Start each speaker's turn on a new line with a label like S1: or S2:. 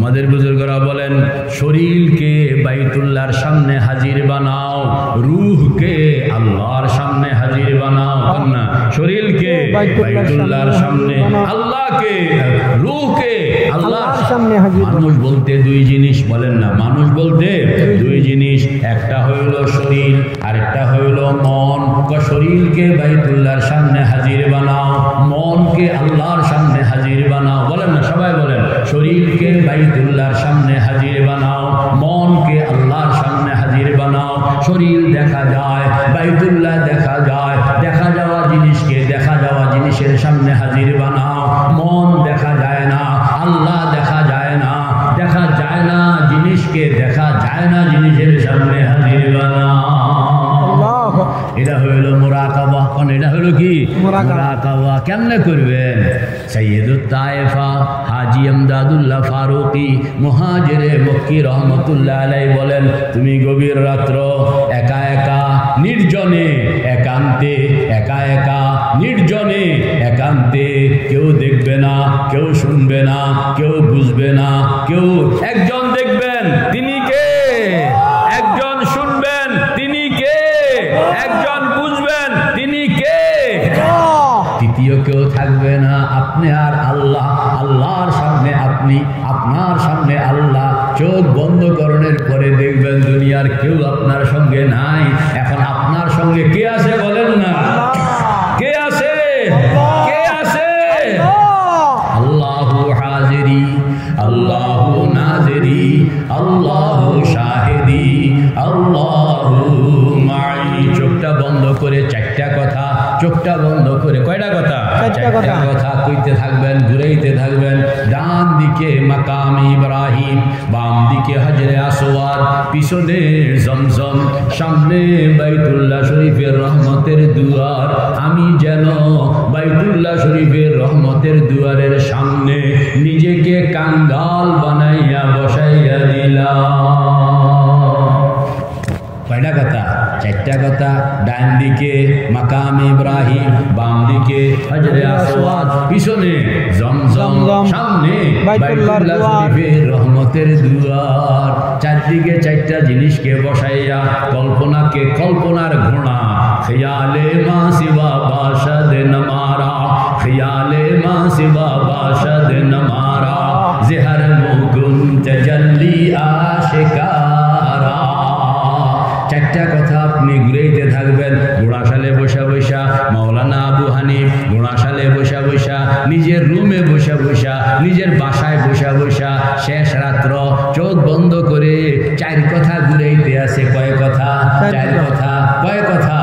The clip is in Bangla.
S1: আমাদের বুজুর্গরা বলেন শরীরকে বাইতুল্লাহর সামনে হাজির বানাও, রূহকে আল্লাহর সামনে হাজির বানাও। না, শরীরকে বাইতুল্লাহর সামনে, আল্লাহকে রূহকে আল্লাহর সামনে হাজির। মানুষ বলতে দুই জিনিস, বলেন না, মানুষ বলতে দুই জিনিস, একটা হইল শরীর আর একটা হইল মন। শরীরকে বাইতুল্লাহর সামনে হাজির বানাও, মনকে আল্লাহর সামনে হাজির বানাও। বলেন না, সবাই বলেন, শরীরকে বাইতুল্লাহর সামনে হাজির বানাও, মনকে আল্লাহর সামনে হাজির বানাও। শরীর দেখা যায়, বাইতুল্লাহ দেখা যায়, দেখা যাওয়া জিনিসকে দেখা যাওয়া জিনিসের সামনে হাজির বানাও। মন দেখা যায় না, আল্লাহ দেখা যায় না, দেখা যায় না জিনিসকে দেখা যায় না জিনিসের সামনে হাজির বানাও। এটা হইল মুরাকাবা। কোন এটা হইল কি মুরাকাবা? কেমনে করবেন? সৈয়দুত তায়েফা হাজী আমদাদুল্লাহ ফারুকি মুহাজিরে মক্কি রহমতুল্লাহ আলাইহি বলেন, তুমি গভীর রাত্র একা একা নির্জনে একান্তে, একা একা নির্জনে একান্তে, কেউ দেখবে না, কেউ শুনবে না, কেউ বুঝবে না, কেউ একজন দেখবেন তিনি কে, একজন শুনবেন তিনি কে, একজন বুঝবেন তিনি কে, তৃতীয় কেউ থাকবে না। আপনি আর আল্লাহ, আল্লাহর সামনে আপনি, আপনার সামনে আল্লাহ। চোখ বন্ধ করণের পরে দেখবেন দুনিয়ার কেউ আপনার সঙ্গে নাই। এখন আপনার সঙ্গে কে আছে বলেন না? কে আছে? কে আছে? আল্লাহু হাজিরি, আল্লাহু নাজিরি, আল্লাহু শাহিদি, আল্লাহু মাই। চোখটা বন্ধ করে চারটা কথা, চোখটা বন্ধ করে কয়টা কথা? চারটা কথা কইতে থাকবেন, ঘুরাইতে থাকবেন। ডান দিকে মাকাম ইব্রাহিম, বাম দিকে হাজরে আসওয়াদ, পিছনে জমজম, সামনে বাইতুল্লাহ শরীফের রহমতের দুয়ার। আমি যেন বাইতুল্লাহ শরীফের রহমতের দুয়ারের সামনে নিজেকে কাঙ্গাল বানাইয়া বসাইয়া দিলাম। কয়টা কথা? চারটা কথা। ডান দিকে মাকাম ইব্রাহিম, বাম দিকে হাজরে আসওয়াদ, পিছনে জমজম, সামনে বাইতুল্লাহ শরীফের রহমতের দুয়ার। চারদিকে চারটা জিনিসকে বসাইয়া কল্পনাকে কল্পনার ঘোড়া, খিয়ালে মা সিবা বাশাদ নমারা, খিয়ালে মা সিবা বাশাদ নমারা, জহর মুগুন তাজাল্লি আশিকারা। চারটা কথা আপনি ঘুরাইতে থাকবেন। ঘোড়াশালে বসা বসা, মাওলানা আবু হানিফ ঘোড়াশালে বসা বসা, নিজের রুমে বসা বসা, নিজের বাসায় বসা বসা, শেষ রাত্র চোখ বন্ধ করে চার কথা ঘুরাইতে আছে। কয় কথা? চার কথা। কয় কথা?